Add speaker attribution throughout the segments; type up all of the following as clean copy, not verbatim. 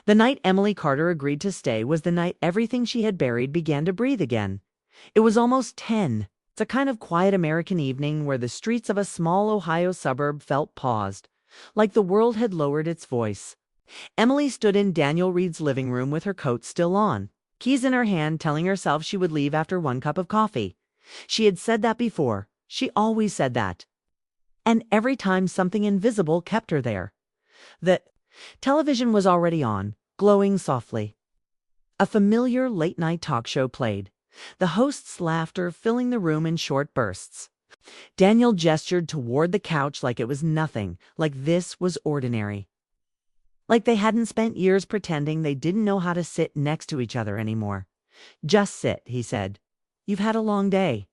Speaker 1: The night Emily Carter agreed to stay was the night everything she had buried began to breathe again. It was almost 10. It's a kind of quiet American evening where the streets of a small Ohio suburb felt paused, like the world had lowered its voice. Emily stood in Daniel Reed's living room with her coat still on, keys in her hand, telling herself she would leave after one cup of coffee. She had said that before. She always said that. And every time something invisible kept her there. The television was already on, glowing softly. A familiar late-night talk show played, the host's laughter filling the room in short bursts. Daniel gestured toward the couch like it was nothing, like this was ordinary. Like they hadn't spent years pretending they didn't know how to sit next to each other anymore. "Just sit," he said. "You've had a long day."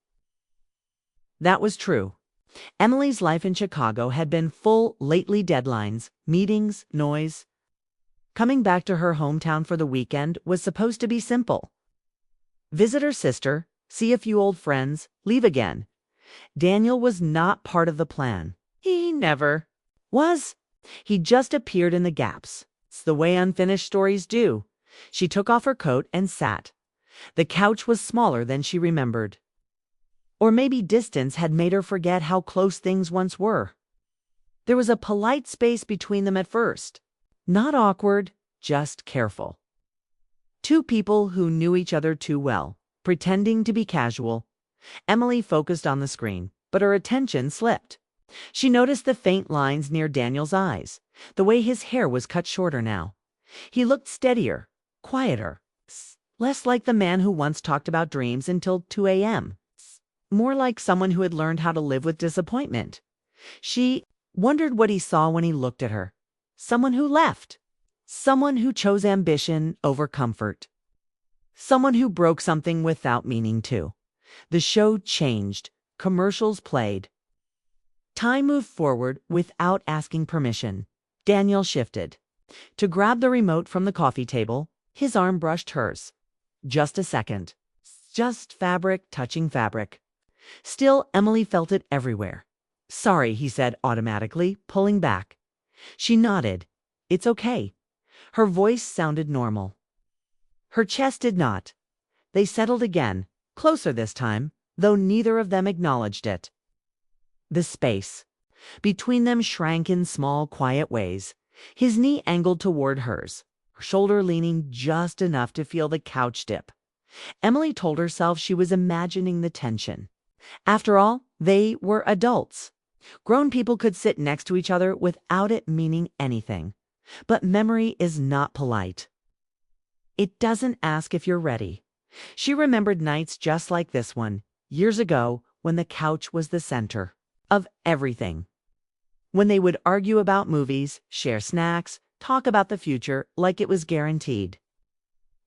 Speaker 1: That was true. Emily's life in Chicago had been full lately, deadlines, meetings, noise. Coming back to her hometown for the weekend was supposed to be simple. Visit her sister, see a few old friends, leave again. Daniel was not part of the plan. He never was. He just appeared in the gaps. It's the way unfinished stories do. She took off her coat and sat. The couch was smaller than she remembered. Or maybe distance had made her forget how close things once were. There was a polite space between them at first. Not awkward, just careful. Two people who knew each other too well, pretending to be casual. Emily focused on the screen, but her attention slipped. She noticed the faint lines near Daniel's eyes, the way his hair was cut shorter now. He looked steadier, quieter, less like the man who once talked about dreams until 2 a.m., more like someone who had learned how to live with disappointment. She wondered what he saw when he looked at her. Someone who left. Someone who chose ambition over comfort. Someone who broke something without meaning to. The show changed. Commercials played. Time moved forward without asking permission. Daniel shifted. To grab the remote from the coffee table, his arm brushed hers. Just a second. Just fabric touching fabric. Still, Emily felt it everywhere. "Sorry," he said automatically, pulling back. She nodded. "It's okay." Her voice sounded normal. Her chest did not. They settled again, closer this time, though neither of them acknowledged it. The space between them shrank in small, quiet ways, his knee angled toward hers, her shoulder leaning just enough to feel the couch dip. Emily told herself she was imagining the tension. After all, they were adults. Grown people could sit next to each other without it meaning anything. But memory is not polite. It doesn't ask if you're ready. She remembered nights just like this one, years ago, when the couch was the center of everything. When they would argue about movies, share snacks, talk about the future like it was guaranteed.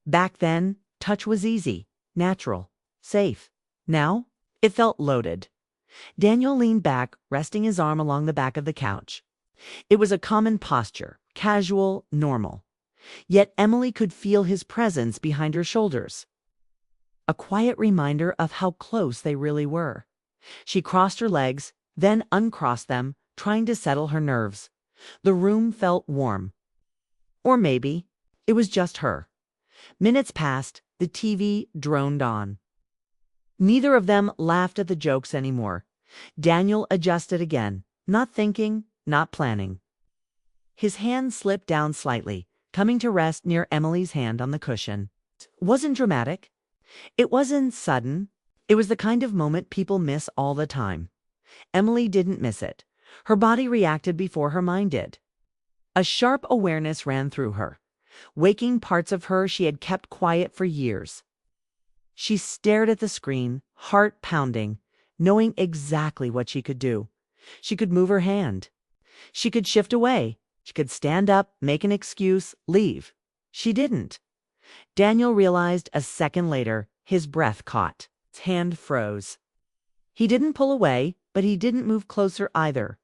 Speaker 1: Back then, touch was easy, natural, safe. Now, it felt loaded. Daniel leaned back, resting his arm along the back of the couch. It was a common posture, casual, normal. Yet Emily could feel his presence behind her shoulders. A quiet reminder of how close they really were. She crossed her legs, then uncrossed them, trying to settle her nerves. The room felt warm. Or maybe it was just her. Minutes passed, the TV droned on. Neither of them laughed at the jokes anymore. Daniel adjusted again, not thinking, not planning. His hand slipped down slightly, coming to rest near Emily's hand on the cushion. It wasn't dramatic. It wasn't sudden. It was the kind of moment people miss all the time. Emily didn't miss it. Her body reacted before her mind did. A sharp awareness ran through her, waking parts of her she had kept quiet for years. She stared at the screen, heart pounding, knowing exactly what she could do. She could move her hand. She could shift away. She could stand up, make an excuse, leave. She didn't. Daniel realized a second later, his breath caught. His hand froze. He didn't pull away, but he didn't move closer either.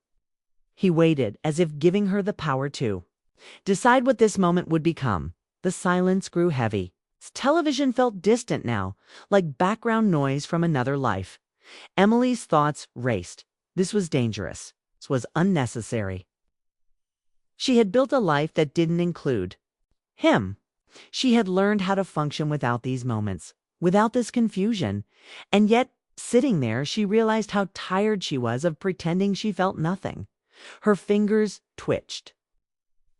Speaker 1: He waited, as if giving her the power to decide what this moment would become. The silence grew heavy. Television felt distant now, like background noise from another life. Emily's thoughts raced. This was dangerous. This was unnecessary. She had built a life that didn't include him. She had learned how to function without these moments, without this confusion, and yet, sitting there, she realized how tired she was of pretending she felt nothing. Her fingers twitched,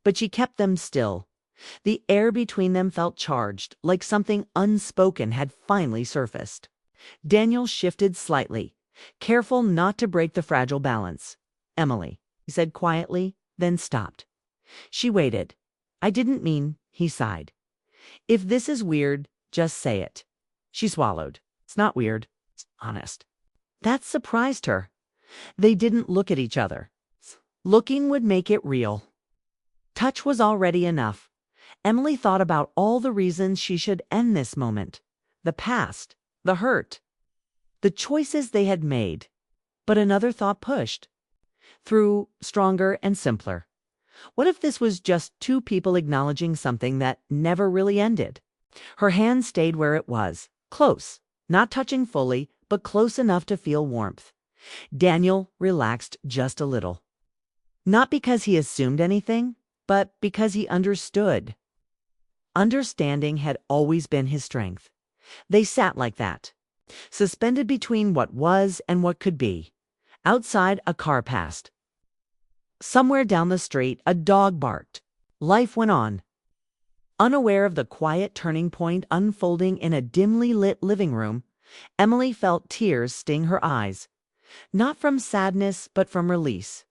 Speaker 1: but she kept them still. The air between them felt charged, like something unspoken had finally surfaced. Daniel shifted slightly, careful not to break the fragile balance. "Emily," he said quietly, then stopped. She waited. "I didn't mean," he sighed. "If this is weird, just say it." She swallowed. "It's not weird. It's honest." That surprised her. They didn't look at each other. Looking would make it real. Touch was already enough. Emily thought about all the reasons she should end this moment. The past, the hurt, the choices they had made. But another thought pushed through, stronger and simpler. What if this was just two people acknowledging something that never really ended? Her hand stayed where it was, close, not touching fully, but close enough to feel warmth. Daniel relaxed just a little. Not because he assumed anything, but because he understood. Understanding had always been his strength. They sat like that, suspended between what was and what could be. Outside, a car passed. Somewhere down the street, a dog barked. Life went on. Unaware of the quiet turning point unfolding in a dimly lit living room, Emily felt tears sting her eyes. Not from sadness, but from release.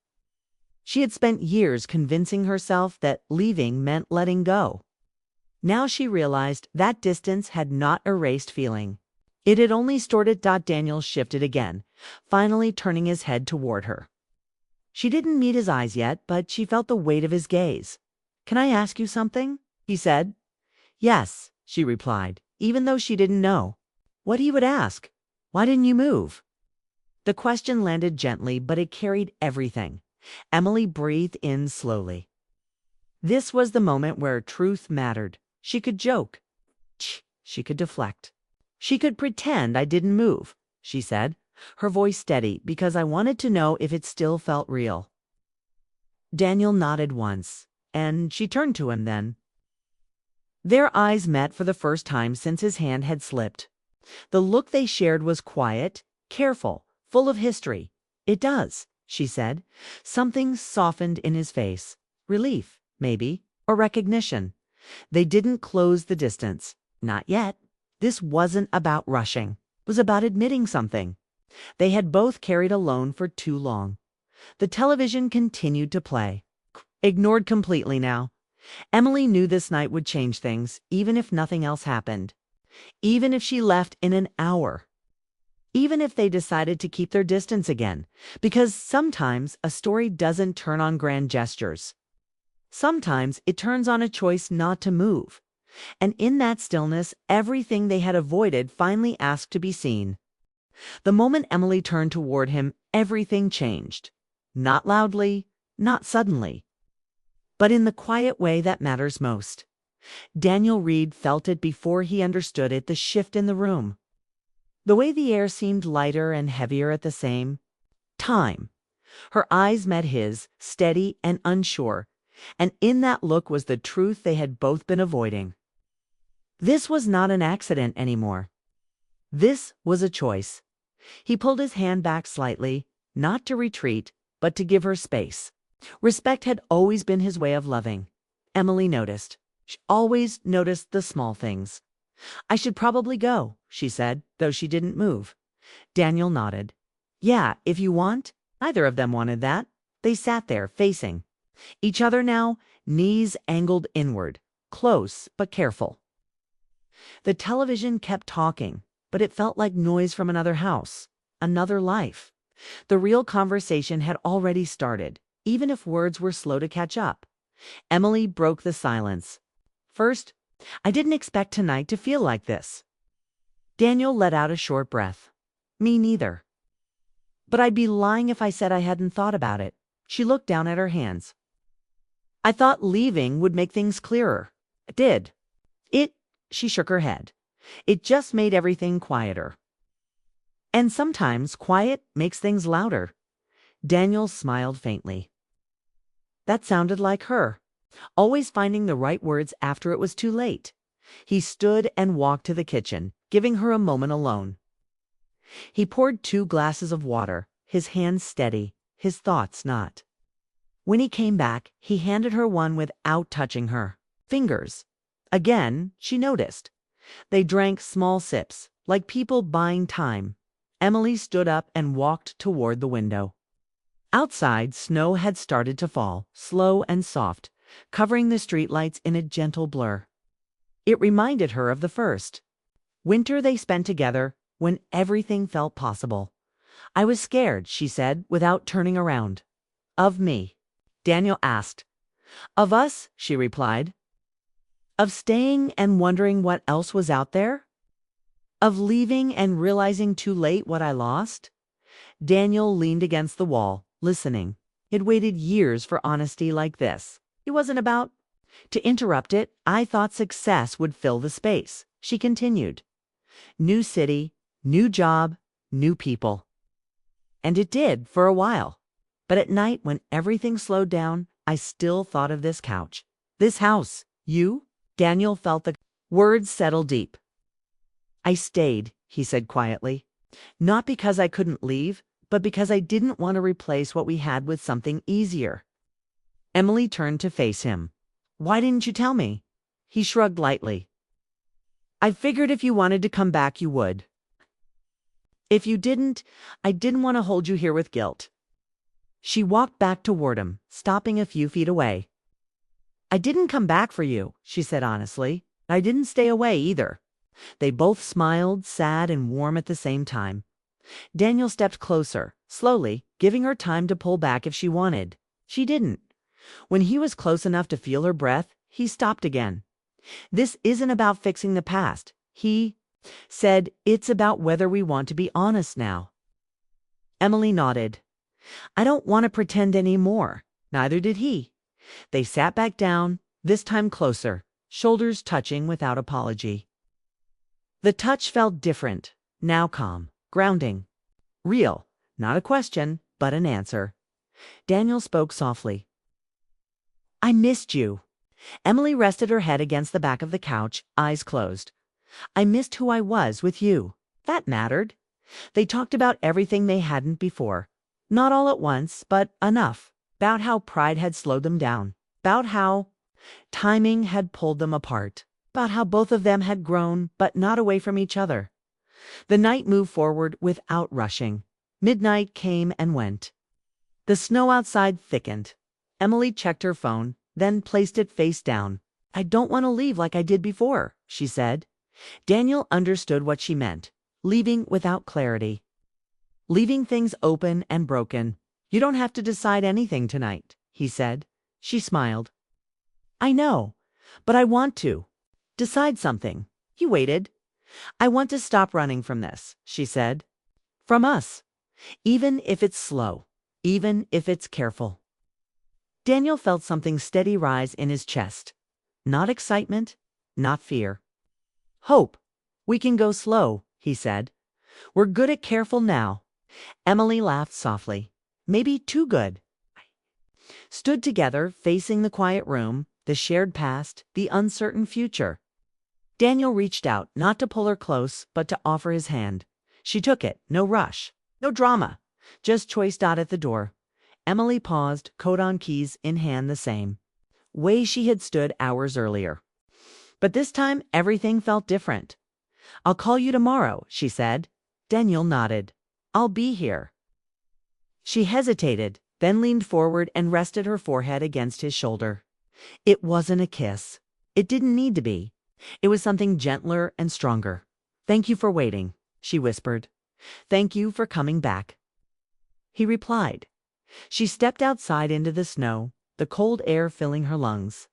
Speaker 1: She had spent years convincing herself that leaving meant letting go. Now she realized that distance had not erased feeling. It had only stored it. Daniel shifted again, finally turning his head toward her. She didn't meet his eyes yet, but she felt the weight of his gaze. "Can I ask you something?" he said. "Yes," she replied, even though she didn't know. What he would ask? "Why didn't you move?" The question landed gently, but it carried everything. Emily breathed in slowly. This was the moment where truth mattered. She could joke. She could deflect. She could pretend I didn't move, she said, her voice steady, because I wanted to know if it still felt real. Daniel nodded once, and she turned to him then. Their eyes met for the first time since his hand had slipped. The look they shared was quiet, careful, full of history. "It does," she said. Something softened in his face. Relief, maybe, or recognition. They didn't close the distance. Not yet. This wasn't about rushing. It was about admitting something. They had both carried alone for too long. The television continued to play. Ignored completely now. Emily knew this night would change things, even if nothing else happened. Even if she left in an hour. Even if they decided to keep their distance again. Because sometimes a story doesn't turn on grand gestures. Sometimes it turns on a choice not to move. And in that stillness, everything they had avoided finally asked to be seen. The moment Emily turned toward him, everything changed. Not loudly, not suddenly, but in the quiet way that matters most. Daniel Reed felt it before he understood it, the shift in the room. The way the air seemed lighter and heavier at the same time. Her eyes met his, steady and unsure, and in that look was the truth they had both been avoiding. This was not an accident anymore. This was a choice. He pulled his hand back slightly, not to retreat, but to give her space. Respect had always been his way of loving. Emily noticed. She always noticed the small things. "I should probably go," she said, though she didn't move. Daniel nodded. "Yeah, if you want." Neither of them wanted that. They sat there, facing each other now, knees angled inward, close but careful. The television kept talking, but it felt like noise from another house, another life. The real conversation had already started, even if words were slow to catch up. Emily broke the silence. "First, I didn't expect tonight to feel like this." Daniel let out a short breath. "Me neither. But I'd be lying if I said I hadn't thought about it." She looked down at her hands. "I thought leaving would make things clearer. It did. She shook her head. "It just made everything quieter. And sometimes quiet makes things louder." Daniel smiled faintly. That sounded like her. always finding the right words after it was too late. He stood and walked to the kitchen, giving her a moment alone. He poured 2 glasses of water, his hands steady, his thoughts not. When he came back, he handed her one without touching her fingers. Again, she noticed. They drank small sips, like people buying time. Emily stood up and walked toward the window. Outside, snow had started to fall, slow and soft, covering the streetlights in a gentle blur. It reminded her of the first winter they spent together when everything felt possible. "I was scared," she said, without turning around. "Of me?" Daniel asked. "Of us," she replied. "Of staying and wondering what else was out there? Of leaving and realizing too late what I lost?" Daniel leaned against the wall, listening. He'd waited years for honesty like this. It wasn't about to interrupt it. "I thought success would fill the space," she continued. "New city, new job, new people." And it did for a while. But at night, when everything slowed down, I still thought of this couch, this house, you. Daniel felt the words settle deep. "I stayed," he said quietly, "not because I couldn't leave, but because I didn't want to replace what we had with something easier." Emily turned to face him. "Why didn't you tell me?" He shrugged lightly. "I figured if you wanted to come back, you would. If you didn't, I didn't want to hold you here with guilt." She walked back toward him, stopping a few feet away. "I didn't come back for you," she said honestly. "I didn't stay away either." They both smiled, sad and warm at the same time. Daniel stepped closer, slowly, giving her time to pull back if she wanted. She didn't. When he was close enough to feel her breath, he stopped again. "This isn't about fixing the past," he said. "It's about whether we want to be honest now." Emily nodded. "I don't want to pretend anymore." Neither did he. They sat back down, this time closer, shoulders touching without apology. The touch felt different, now calm, grounding. Real, not a question, but an answer. Daniel spoke softly. "I missed you." Emily rested her head against the back of the couch, eyes closed. "I missed who I was with you. That mattered." They talked about everything they hadn't before. Not all at once, but enough. About how pride had slowed them down. About how timing had pulled them apart. About how both of them had grown, but not away from each other. The night moved forward without rushing. Midnight came and went. The snow outside thickened. Emily checked her phone, then placed it face down. "I don't want to leave like I did before," she said. Daniel understood what she meant. Leaving without clarity. Leaving things open and broken. "You don't have to decide anything tonight," he said. She smiled. "I know, but I want to. Decide something." He waited. "I want to stop running from this," she said. "From us. Even if it's slow. Even if it's careful." Daniel felt something steady rise in his chest. Not excitement, not fear. "Hope. We can go slow," he said. "We're good at careful now." Emily laughed softly. "Maybe too good." Stood together, facing the quiet room, the shared past, the uncertain future. Daniel reached out, not to pull her close, but to offer his hand. She took it, no rush, no drama, just choice. At the door, Emily paused, coat on, keys in hand, the same way she had stood hours earlier. But this time, everything felt different. "I'll call you tomorrow," she said. Daniel nodded. "I'll be here." She hesitated, then leaned forward and rested her forehead against his shoulder. It wasn't a kiss. It didn't need to be. It was something gentler and stronger. "Thank you for waiting," she whispered. "Thank you for coming back." He replied. She stepped outside into the snow, the cold air filling her lungs.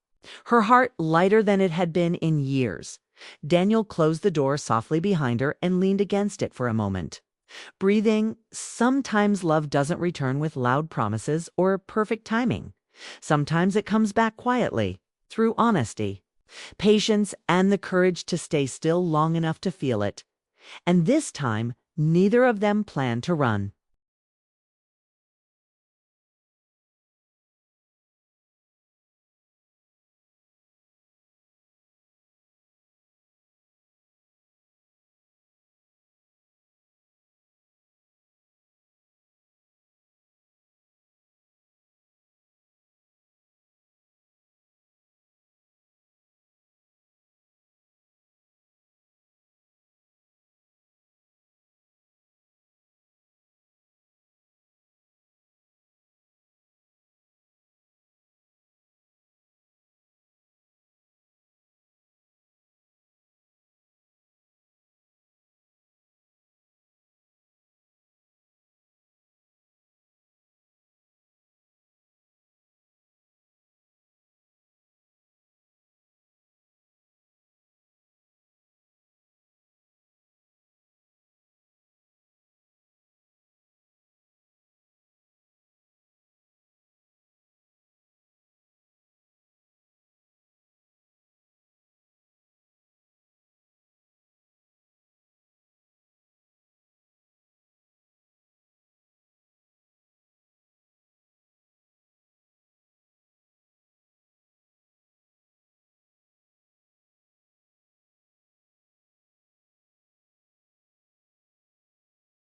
Speaker 1: Her heart lighter than it had been in years. Daniel closed the door softly behind her and leaned against it for a moment. Breathing. Sometimes love doesn't return with loud promises or perfect timing. Sometimes it comes back quietly, through honesty, patience, and the courage to stay still long enough to feel it. And this time, neither of them planned to run.